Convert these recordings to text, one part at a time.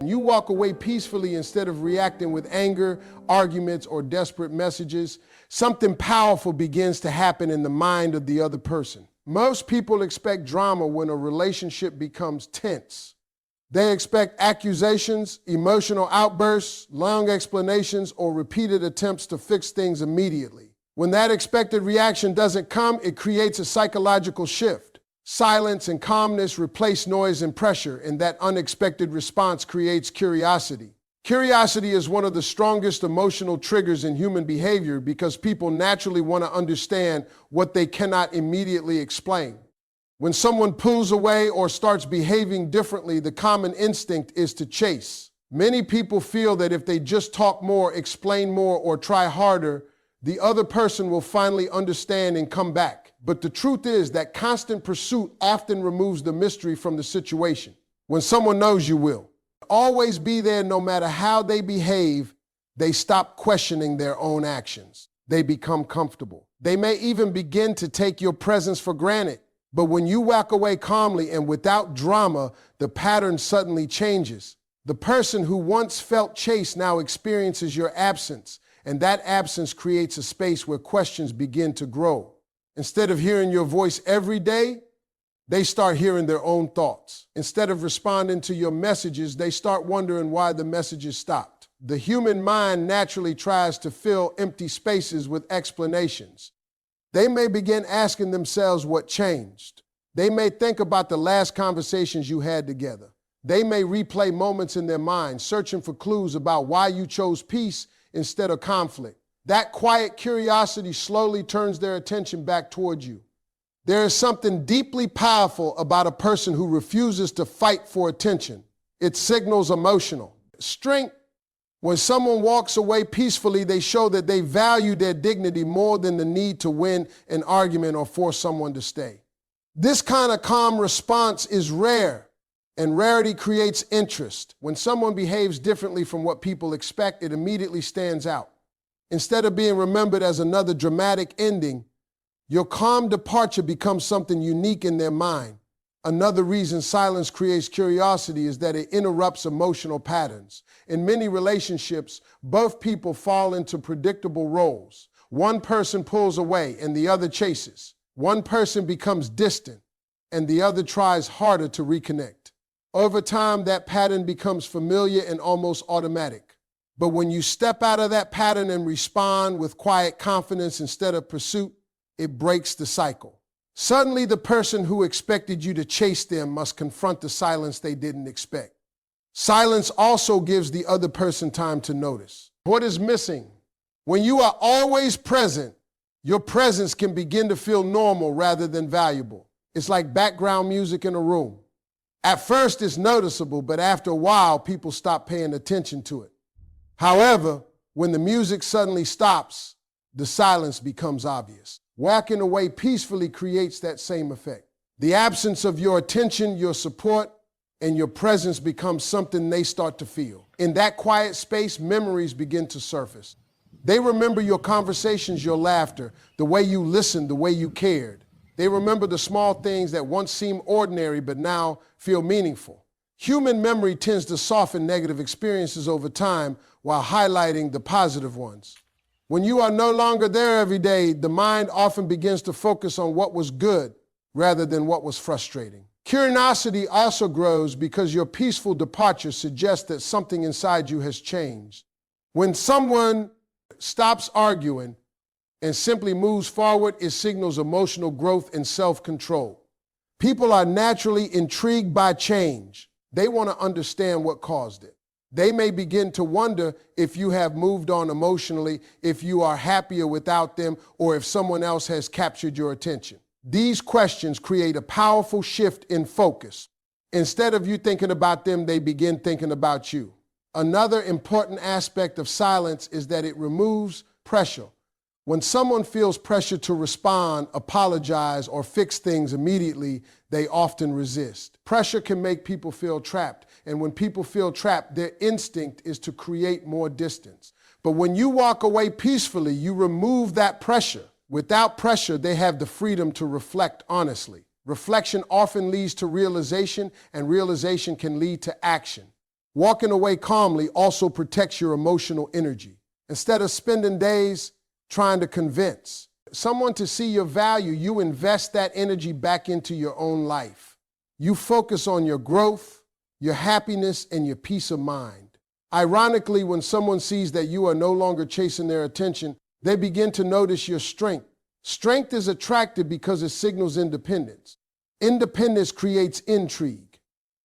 You walk away peacefully instead of reacting with anger, arguments, or desperate messages. Something powerful begins to happen in the mind of the other person. Most people expect drama when a relationship becomes tense. They expect accusations, emotional outbursts, long explanations, or repeated attempts to fix things immediately. When that expected reaction doesn't come, it creates a psychological shift. Silence and calmness replace noise and pressure, and that unexpected response creates curiosity. Curiosity is one of the strongest emotional triggers in human behavior because people naturally want to understand what they cannot immediately explain. When someone pulls away or starts behaving differently, the common instinct is to chase. Many people feel that if they just talk more, explain more, or try harder, the other person will finally understand and come back. But the truth is that constant pursuit often removes the mystery from the situation. When someone knows you will always be there no matter how they behave, they stop questioning their own actions. They become comfortable. They may even begin to take your presence for granted. But when you walk away calmly and without drama, the pattern suddenly changes. The person who once felt chased now experiences your absence, and that absence creates a space where questions begin to grow. Instead of hearing your voice every day, they start hearing their own thoughts. Instead of responding to your messages, they start wondering why the messages stopped. The human mind naturally tries to fill empty spaces with explanations. They may begin asking themselves what changed. They may think about the last conversations you had together. They may replay moments in their mind, searching for clues about why you chose peace instead of conflict. That quiet curiosity slowly turns their attention back towards you. There is something deeply powerful about a person who refuses to fight for attention. It signals emotional strength. When someone walks away peacefully, they show that they value their dignity more than the need to win an argument or force someone to stay. This kind of calm response is rare, and rarity creates interest. When someone behaves differently from what people expect, it immediately stands out. Instead of being remembered as another dramatic ending, your calm departure becomes something unique in their mind. Another reason silence creates curiosity is that it interrupts emotional patterns. In many relationships, both people fall into predictable roles. One person pulls away and the other chases. One person becomes distant and the other tries harder to reconnect. Over time, that pattern becomes familiar and almost automatic. But when you step out of that pattern and respond with quiet confidence instead of pursuit, it breaks the cycle. Suddenly, the person who expected you to chase them must confront the silence they didn't expect. Silence also gives the other person time to notice. What is missing? When you are always present, your presence can begin to feel normal rather than valuable. It's like background music in a room. At first, it's noticeable, but after a while, people stop paying attention to it. However, when the music suddenly stops, the silence becomes obvious. Walking away peacefully creates that same effect. The absence of your attention, your support, and your presence becomes something they start to feel. In that quiet space, memories begin to surface. They remember your conversations, your laughter, the way you listened, the way you cared. They remember the small things that once seemed ordinary but now feel meaningful. Human memory tends to soften negative experiences over time while highlighting the positive ones. When you are no longer there every day, the mind often begins to focus on what was good rather than what was frustrating. Curiosity also grows because your peaceful departure suggests that something inside you has changed. When someone stops arguing and simply moves forward, it signals emotional growth and self-control. People are naturally intrigued by change. They want to understand what caused it. They may begin to wonder if you have moved on emotionally, if you are happier without them, or if someone else has captured your attention. These questions create a powerful shift in focus. Instead of you thinking about them, they begin thinking about you. Another important aspect of silence is that it removes pressure. When someone feels pressure to respond, apologize, or fix things immediately, they often resist. Pressure can make people feel trapped, and when people feel trapped, their instinct is to create more distance. But when you walk away peacefully, you remove that pressure. Without pressure, they have the freedom to reflect honestly. Reflection often leads to realization, and realization can lead to action. Walking away calmly also protects your emotional energy. Instead of spending days trying to convince someone to see your value, you invest that energy back into your own life. You focus on your growth, your happiness, and your peace of mind. Ironically, when someone sees that you are no longer chasing their attention, they begin to notice your strength. Strength is attractive because it signals independence. Independence creates intrigue.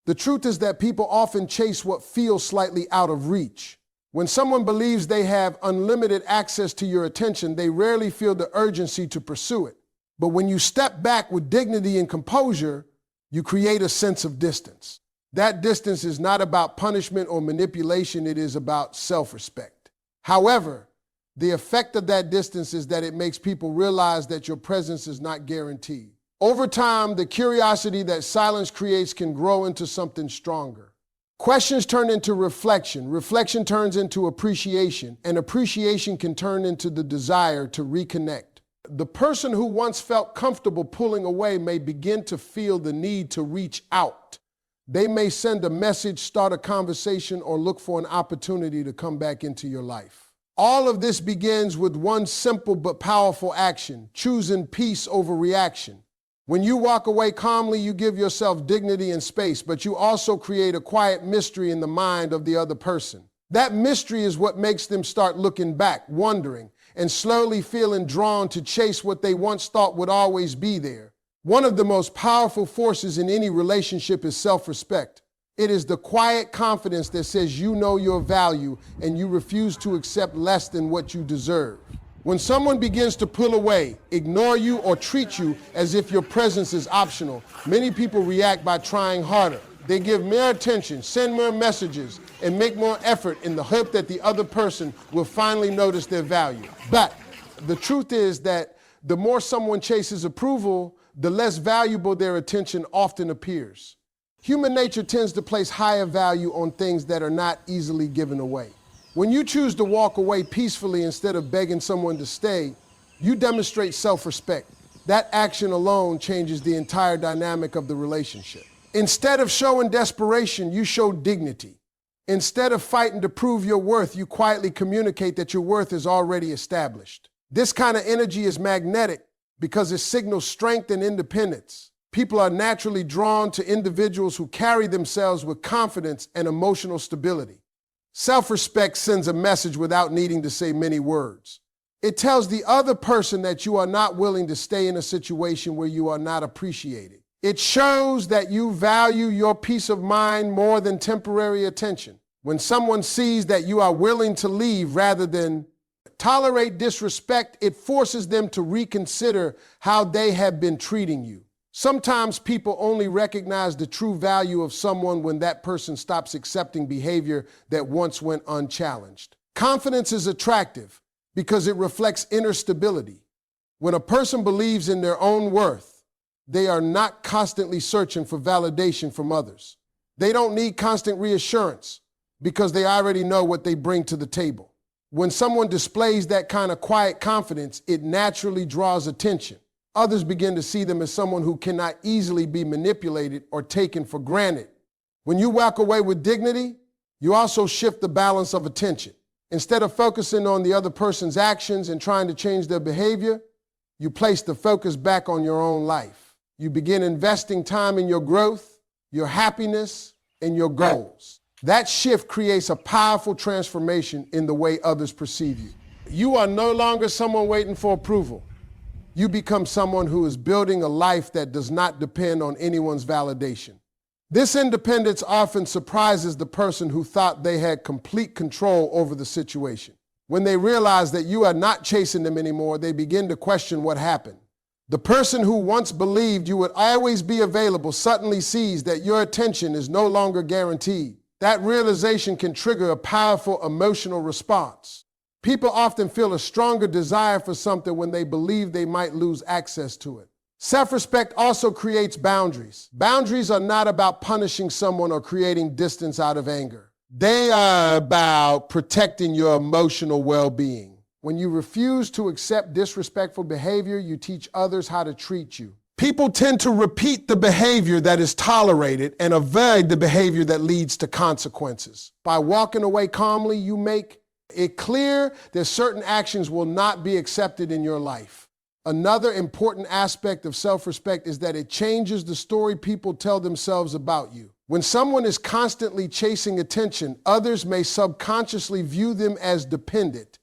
The truth is that people often chase what feels slightly out of reach. When someone believes they have unlimited access to your attention, they rarely feel the urgency to pursue it. But when you step back with dignity and composure, you create a sense of distance. That distance is not about punishment or manipulation, it is about self-respect. However, the effect of that distance is that it makes people realize that your presence is not guaranteed. Over time, the curiosity that silence creates can grow into something stronger. Questions turn into reflection. Reflection turns into appreciation, and appreciation can turn into the desire to reconnect. The person who once felt comfortable pulling away may begin to feel the need to reach out. They may send a message, start a conversation, or look for an opportunity to come back into your life. All of this begins with one simple but powerful action: choosing peace over reaction. When you walk away calmly, you give yourself dignity and space, but you also create a quiet mystery in the mind of the other person. That mystery is what makes them start looking back, wondering, and slowly feeling drawn to chase what they once thought would always be there. One of the most powerful forces in any relationship is self-respect. It is the quiet confidence that says you know your value and you refuse to accept less than what you deserve. When someone begins to pull away, ignore you, or treat you as if your presence is optional, many people react by trying harder. They give more attention, send more messages, and make more effort in the hope that the other person will finally notice their value. But the truth is that the more someone chases approval, the less valuable their attention often appears. Human nature tends to place higher value on things that are not easily given away. When you choose to walk away peacefully instead of begging someone to stay, you demonstrate self-respect. That action alone changes the entire dynamic of the relationship. Instead of showing desperation, you show dignity. Instead of fighting to prove your worth, you quietly communicate that your worth is already established. This kind of energy is magnetic because it signals strength and independence. People are naturally drawn to individuals who carry themselves with confidence and emotional stability. Self-respect sends a message without needing to say many words. It tells the other person that you are not willing to stay in a situation where you are not appreciated. It shows that you value your peace of mind more than temporary attention. When someone sees that you are willing to leave rather than tolerate disrespect, it forces them to reconsider how they have been treating you. Sometimes people only recognize the true value of someone when that person stops accepting behavior that once went unchallenged. Confidence is attractive because it reflects inner stability. When a person believes in their own worth, they are not constantly searching for validation from others. They don't need constant reassurance because they already know what they bring to the table. When someone displays that kind of quiet confidence, it naturally draws attention. Others begin to see them as someone who cannot easily be manipulated or taken for granted. When you walk away with dignity, you also shift the balance of attention. Instead of focusing on the other person's actions and trying to change their behavior, you place the focus back on your own life. You begin investing time in your growth, your happiness, and your goals. That shift creates a powerful transformation in the way others perceive you. You are no longer someone waiting for approval. You become someone who is building a life that does not depend on anyone's validation. This independence often surprises the person who thought they had complete control over the situation. When they realize that you are not chasing them anymore, they begin to question what happened. The person who once believed you would always be available suddenly sees that your attention is no longer guaranteed. That realization can trigger a powerful emotional response. People often feel a stronger desire for something when they believe they might lose access to it. Self-respect also creates boundaries. Boundaries are not about punishing someone or creating distance out of anger. They are about protecting your emotional well-being. When you refuse to accept disrespectful behavior, you teach others how to treat you. People tend to repeat the behavior that is tolerated and avoid the behavior that leads to consequences. By walking away calmly, you make it clear that certain actions will not be accepted in your life. Another important aspect of self-respect is that it changes the story people tell themselves about you. When someone is constantly chasing attention, others may subconsciously view them as dependent.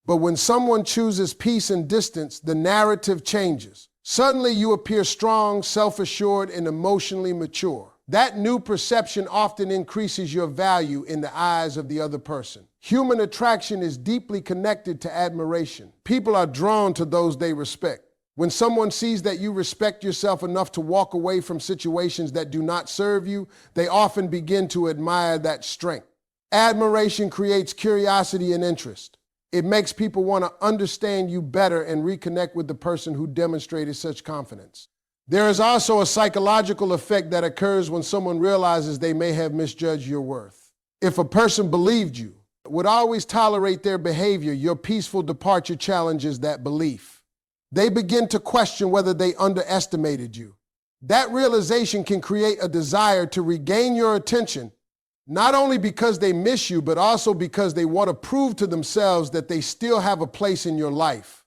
But when someone chooses peace and distance, the narrative changes. Suddenly you appear strong, self-assured, and emotionally mature. That new perception often increases your value in the eyes of the other person. Human attraction is deeply connected to admiration. People are drawn to those they respect. When someone sees that you respect yourself enough to walk away from situations that do not serve you, they often begin to admire that strength. Admiration creates curiosity and interest. It makes people want to understand you better and reconnect with the person who demonstrated such confidence. There is also a psychological effect that occurs when someone realizes they may have misjudged your worth. If a person believed you, would always tolerate their behavior, your peaceful departure challenges that belief. They begin to question whether they underestimated you. That realization can create a desire to regain your attention, not only because they miss you, but also because they want to prove to themselves that they still have a place in your life.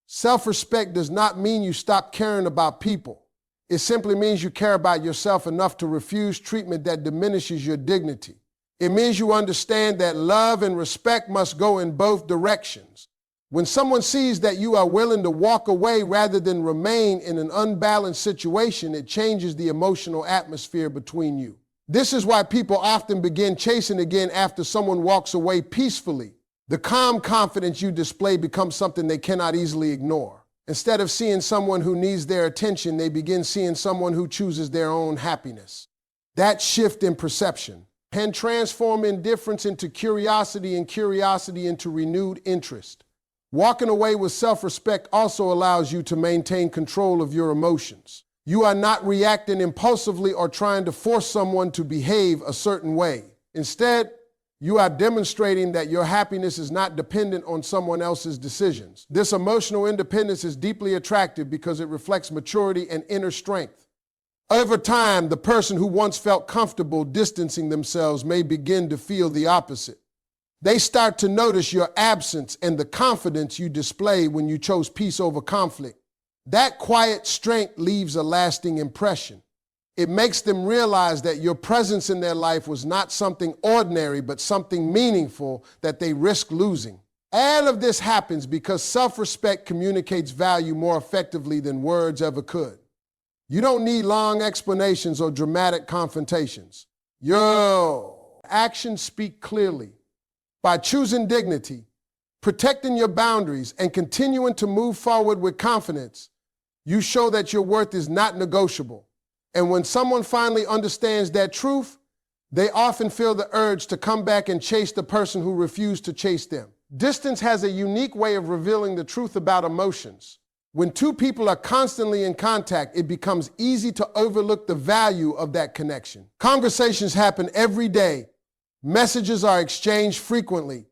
Self-respect does not mean you stop caring about people. It simply means you care about yourself enough to refuse treatment that diminishes your dignity. It means you understand that love and respect must go in both directions. When someone sees that you are willing to walk away rather than remain in an unbalanced situation, it changes the emotional atmosphere between you. This is why people often begin chasing again after someone walks away peacefully. The calm confidence you display becomes something they cannot easily ignore. Instead of seeing someone who needs their attention, they begin seeing someone who chooses their own happiness. That shift in perception can transform indifference into curiosity and curiosity into renewed interest. Walking away with self-respect also allows you to maintain control of your emotions. You are not reacting impulsively or trying to force someone to behave a certain way. Instead, you are demonstrating that your happiness is not dependent on someone else's decisions. This emotional independence is deeply attractive because it reflects maturity and inner strength. Over time, the person who once felt comfortable distancing themselves may begin to feel the opposite. They start to notice your absence and the confidence you display when you chose peace over conflict. That quiet strength leaves a lasting impression. It makes them realize that your presence in their life was not something ordinary, but something meaningful that they risk losing. All of this happens because self-respect communicates value more effectively than words ever could. You don't need long explanations or dramatic confrontations. Your actions speak clearly. By choosing dignity, protecting your boundaries, and continuing to move forward with confidence, you show that your worth is not negotiable. And when someone finally understands that truth, they often feel the urge to come back and chase the person who refused to chase them. Distance has a unique way of revealing the truth about emotions. When two people are constantly in contact, it becomes easy to overlook the value of that connection. Conversations happen every day. Messages are exchanged frequently,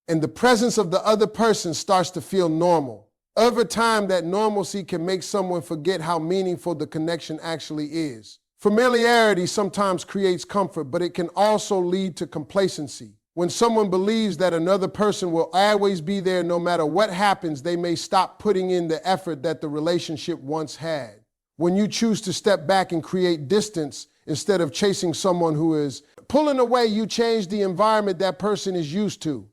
and the presence of the other person starts to feel normal. Over time, that normalcy can make someone forget how meaningful the connection actually is. Familiarity sometimes creates comfort, but it can also lead to complacency. When someone believes that another person will always be there no matter what happens, they may stop putting in the effort that the relationship once had. When you choose to step back and create distance instead of chasing someone who is pulling away, you change the environment that person is used to.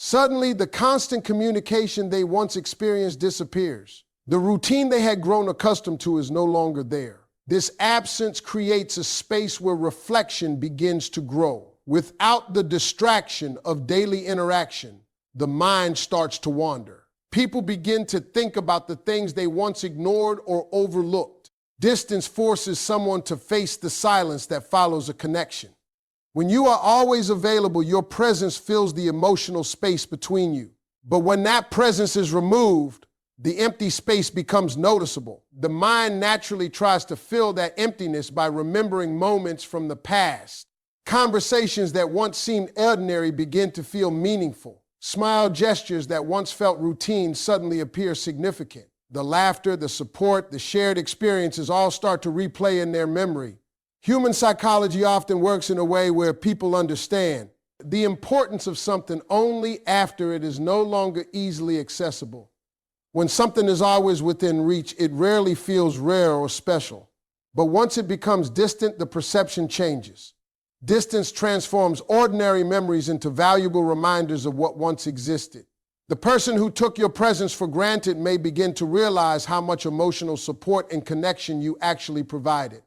Suddenly, the constant communication they once experienced disappears. The routine they had grown accustomed to is no longer there. This absence creates a space where reflection begins to grow. Without the distraction of daily interaction, the mind starts to wander. People begin to think about the things they once ignored or overlooked. Distance forces someone to face the silence that follows a connection. When you are always available, your presence fills the emotional space between you. But when that presence is removed, the empty space becomes noticeable. The mind naturally tries to fill that emptiness by remembering moments from the past. Conversations that once seemed ordinary begin to feel meaningful. Smile gestures that once felt routine suddenly appear significant. The laughter, the support, the shared experiences all start to replay in their memory. Human psychology often works in a way where people understand the importance of something only after it is no longer easily accessible. When something is always within reach, it rarely feels rare or special. But once it becomes distant, the perception changes. Distance transforms ordinary memories into valuable reminders of what once existed. The person who took your presence for granted may begin to realize how much emotional support and connection you actually provided.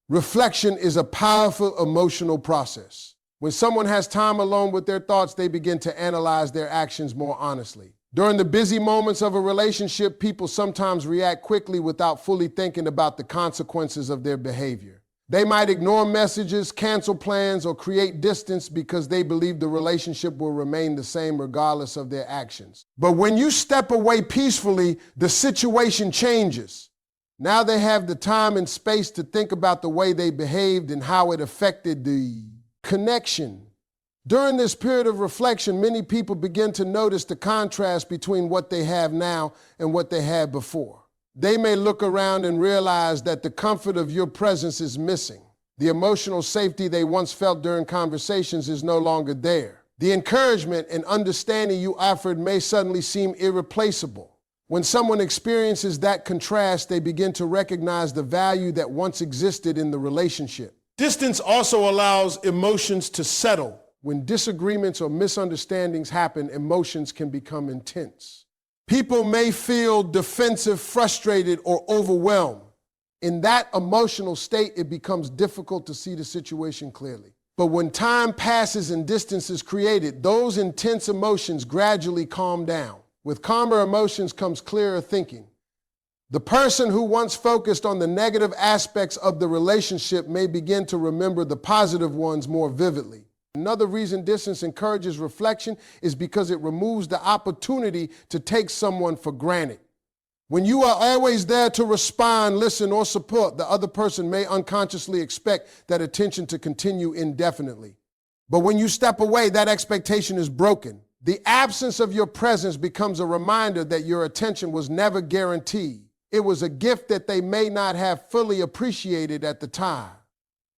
Reflection is a powerful emotional process. When someone has time alone with their thoughts, they begin to analyze their actions more honestly. During the busy moments of a relationship, people sometimes react quickly without fully thinking about the consequences of their behavior. They might ignore messages, cancel plans, or create distance because they believe the relationship will remain the same regardless of their actions. But when you step away peacefully, the situation changes. Now they have the time and space to think about the way they behaved and how it affected the connection. During this period of reflection, many people begin to notice the contrast between what they have now and what they had before. They may look around and realize that the comfort of your presence is missing. The emotional safety they once felt during conversations is no longer there. The encouragement and understanding you offered may suddenly seem irreplaceable. When someone experiences that contrast, they begin to recognize the value that once existed in the relationship. Distance also allows emotions to settle. When disagreements or misunderstandings happen, emotions can become intense. People may feel defensive, frustrated, or overwhelmed. In that emotional state, it becomes difficult to see the situation clearly. But when time passes and distance is created, those intense emotions gradually calm down. With calmer emotions comes clearer thinking. The person who once focused on the negative aspects of the relationship may begin to remember the positive ones more vividly. Another reason distance encourages reflection is because it removes the opportunity to take someone for granted. When you are always there to respond, listen, or support, the other person may unconsciously expect that attention to continue indefinitely. But when you step away, that expectation is broken. The absence of your presence becomes a reminder that your attention was never guaranteed. It was a gift that they may not have fully appreciated at the time.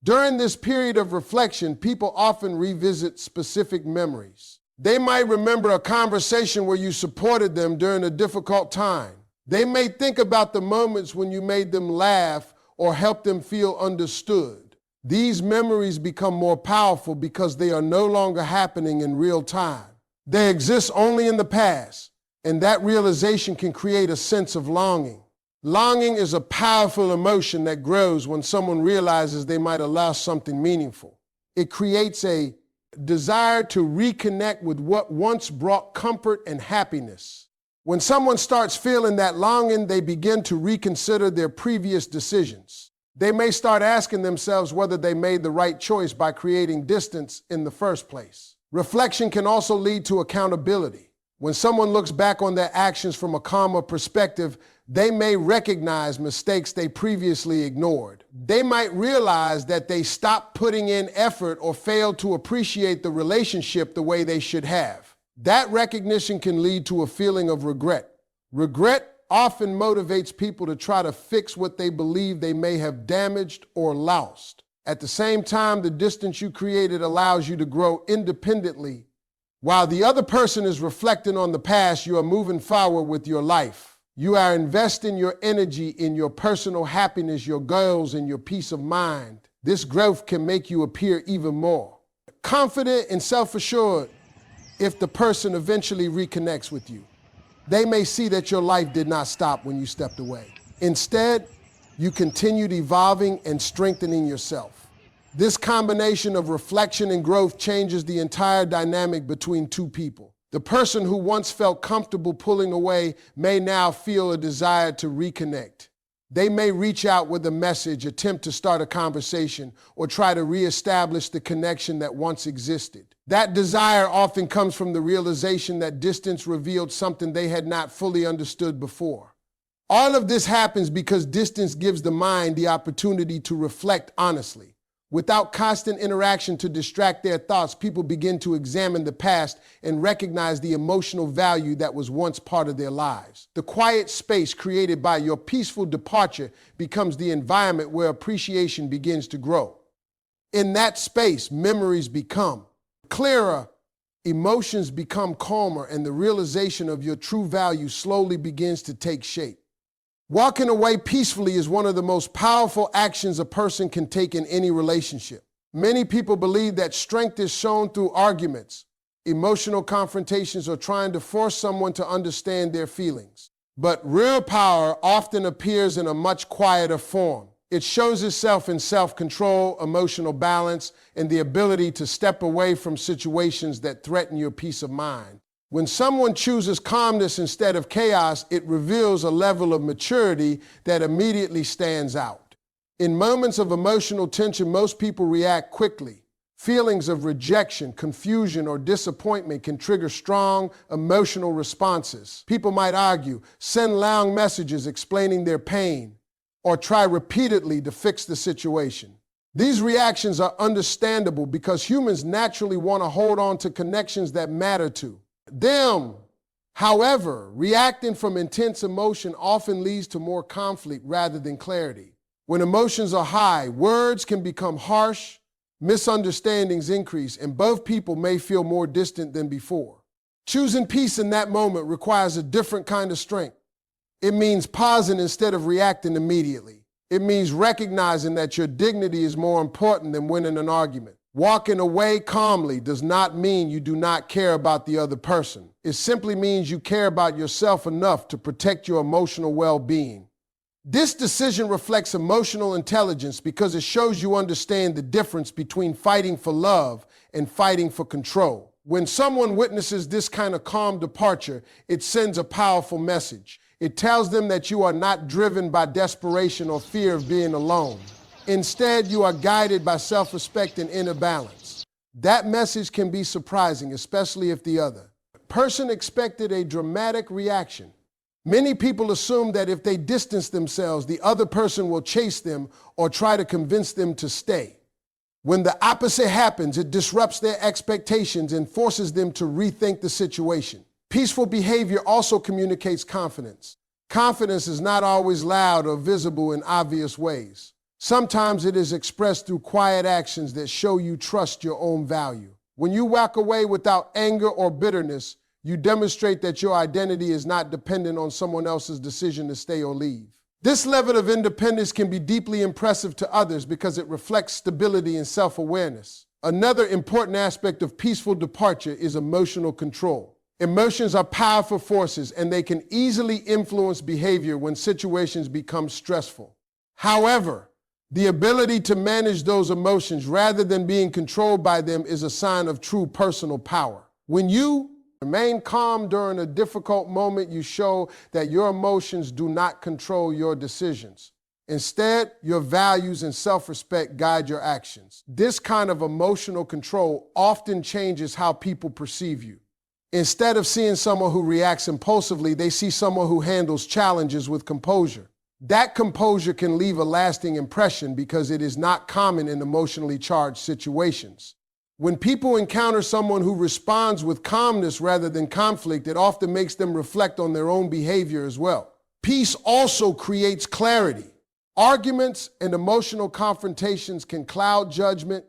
During this period of reflection, people often revisit specific memories. They might remember a conversation where you supported them during a difficult time. They may think about the moments when you made them laugh or helped them feel understood. These memories become more powerful because they are no longer happening in real time. They exist only in the past, and that realization can create a sense of longing. Longing is a powerful emotion that grows when someone realizes they might have lost something meaningful. It creates a desire to reconnect with what once brought comfort and happiness. When someone starts feeling that longing, they begin to reconsider their previous decisions. They may start asking themselves whether they made the right choice by creating distance in the first place. Reflection can also lead to accountability. When someone looks back on their actions from a calmer perspective, they may recognize mistakes they previously ignored. They might realize that they stopped putting in effort or failed to appreciate the relationship the way they should have. That recognition can lead to a feeling of regret. Regret often motivates people to try to fix what they believe they may have damaged or lost. At the same time, the distance you created allows you to grow independently. While the other person is reflecting on the past, you are moving forward with your life. You are investing your energy in your personal happiness, your goals, and your peace of mind. This growth can make you appear even more confident and self-assured if the person eventually reconnects with you. They may see that your life did not stop when you stepped away. Instead, you continued evolving and strengthening yourself. This combination of reflection and growth changes the entire dynamic between two people. The person who once felt comfortable pulling away may now feel a desire to reconnect. They may reach out with a message, attempt to start a conversation, or try to reestablish the connection that once existed. That desire often comes from the realization that distance revealed something they had not fully understood before. All of this happens because distance gives the mind the opportunity to reflect honestly. Without constant interaction to distract their thoughts, people begin to examine the past and recognize the emotional value that was once part of their lives. The quiet space created by your peaceful departure becomes the environment where appreciation begins to grow. In that space, memories become clearer, emotions become calmer, and the realization of your true value slowly begins to take shape. Walking away peacefully is one of the most powerful actions a person can take in any relationship. Many people believe that strength is shown through arguments, emotional confrontations, or trying to force someone to understand their feelings. But real power often appears in a much quieter form. It shows itself in self-control, emotional balance, and the ability to step away from situations that threaten your peace of mind. When someone chooses calmness instead of chaos, it reveals a level of maturity that immediately stands out. In moments of emotional tension, most people react quickly. Feelings of rejection, confusion, or disappointment can trigger strong emotional responses. People might argue, send long messages explaining their pain, or try repeatedly to fix the situation. These reactions are understandable because humans naturally want to hold on to connections that matter to them. However, reacting from intense emotion often leads to more conflict rather than clarity. When emotions are high, words can become harsh, misunderstandings increase, and both people may feel more distant than before. Choosing peace in that moment requires a different kind of strength. It means pausing instead of reacting immediately. It means recognizing that your dignity is more important than winning an argument. Walking away calmly does not mean you do not care about the other person. It simply means you care about yourself enough to protect your emotional well-being. This decision reflects emotional intelligence because it shows you understand the difference between fighting for love and fighting for control. When someone witnesses this kind of calm departure, it sends a powerful message. It tells them that you are not driven by desperation or fear of being alone. Instead, you are guided by self-respect and inner balance. That message can be surprising, especially if the other person expected a dramatic reaction. Many people assume that if they distance themselves, the other person will chase them or try to convince them to stay. When the opposite happens, it disrupts their expectations and forces them to rethink the situation. Peaceful behavior also communicates confidence. Confidence is not always loud or visible in obvious ways. Sometimes it is expressed through quiet actions that show you trust your own value. When you walk away without anger or bitterness, you demonstrate that your identity is not dependent on someone else's decision to stay or leave. This level of independence can be deeply impressive to others because it reflects stability and self-awareness. Another important aspect of peaceful departure is emotional control. Emotions are powerful forces, and they can easily influence behavior when situations become stressful. However, the ability to manage those emotions rather than being controlled by them is a sign of true personal power. When you remain calm during a difficult moment, you show that your emotions do not control your decisions. Instead, your values and self-respect guide your actions. This kind of emotional control often changes how people perceive you. Instead of seeing someone who reacts impulsively, they see someone who handles challenges with composure. That composure can leave a lasting impression because it is not common in emotionally charged situations. When people encounter someone who responds with calmness rather than conflict, it often makes them reflect on their own behavior as well. Peace also creates clarity. Arguments and emotional confrontations can cloud judgment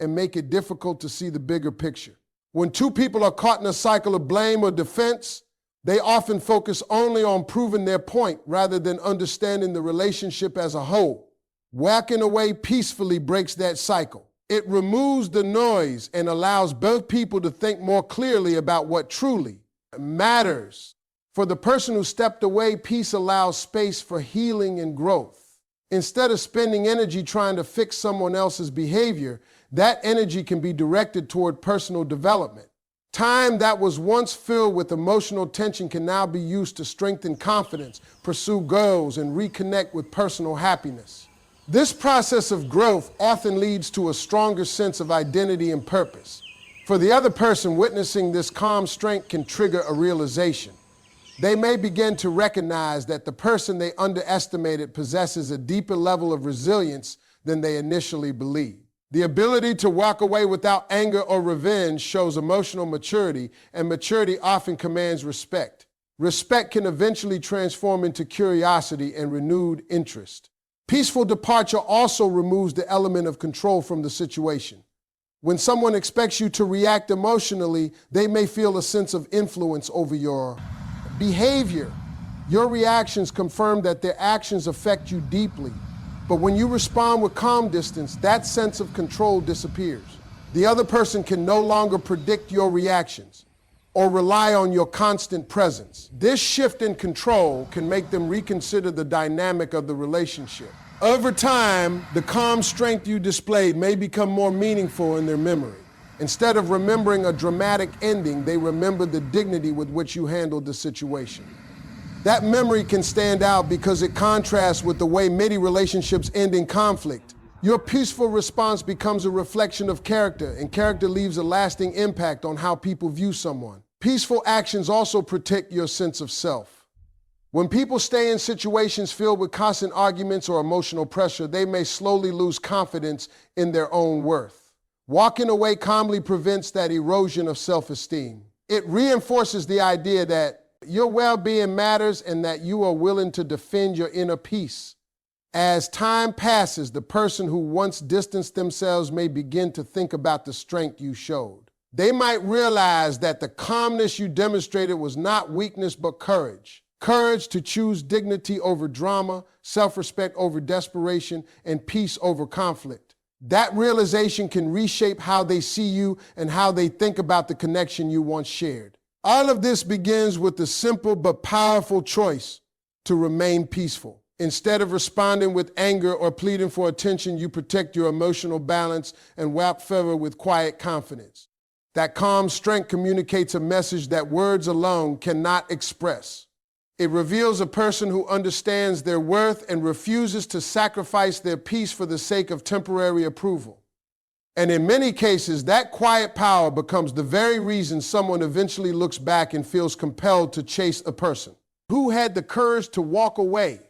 and make it difficult to see the bigger picture. When two people are caught in a cycle of blame or defense, they often focus only on proving their point rather than understanding the relationship as a whole. Walking away peacefully breaks that cycle. It removes the noise and allows both people to think more clearly about what truly matters. For the person who stepped away, peace allows space for healing and growth. Instead of spending energy trying to fix someone else's behavior, that energy can be directed toward personal development. Time that was once filled with emotional tension can now be used to strengthen confidence, pursue goals, and reconnect with personal happiness. This process of growth often leads to a stronger sense of identity and purpose. For the other person, witnessing this calm strength can trigger a realization. They may begin to recognize that the person they underestimated possesses a deeper level of resilience than they initially believed. The ability to walk away without anger or revenge shows emotional maturity, and maturity often commands respect. Respect can eventually transform into curiosity and renewed interest. Peaceful departure also removes the element of control from the situation. When someone expects you to react emotionally, they may feel a sense of influence over your behavior. Your reactions confirm that their actions affect you deeply. But when you respond with calm distance, that sense of control disappears. The other person can no longer predict your reactions or rely on your constant presence. This shift in control can make them reconsider the dynamic of the relationship. Over time, the calm strength you displayed may become more meaningful in their memory. Instead of remembering a dramatic ending, they remember the dignity with which you handled the situation. That memory can stand out because it contrasts with the way many relationships end in conflict. Your peaceful response becomes a reflection of character, and character leaves a lasting impact on how people view someone. Peaceful actions also protect your sense of self. When people stay in situations filled with constant arguments or emotional pressure, they may slowly lose confidence in their own worth. Walking away calmly prevents that erosion of self-esteem. It reinforces the idea that your well-being matters and that you are willing to defend your inner peace. As time passes, the person who once distanced themselves may begin to think about the strength you showed. They might realize that the calmness you demonstrated was not weakness but courage. Courage to choose dignity over drama, self-respect over desperation, and peace over conflict. That realization can reshape how they see you and how they think about the connection you once shared. All of this begins with the simple but powerful choice to remain peaceful. Instead of responding with anger or pleading for attention, you protect your emotional balance and walk further with quiet confidence. That calm strength communicates a message that words alone cannot express. It reveals a person who understands their worth and refuses to sacrifice their peace for the sake of temporary approval. And in many cases, that quiet power becomes the very reason someone eventually looks back and feels compelled to chase a person who had the courage to walk away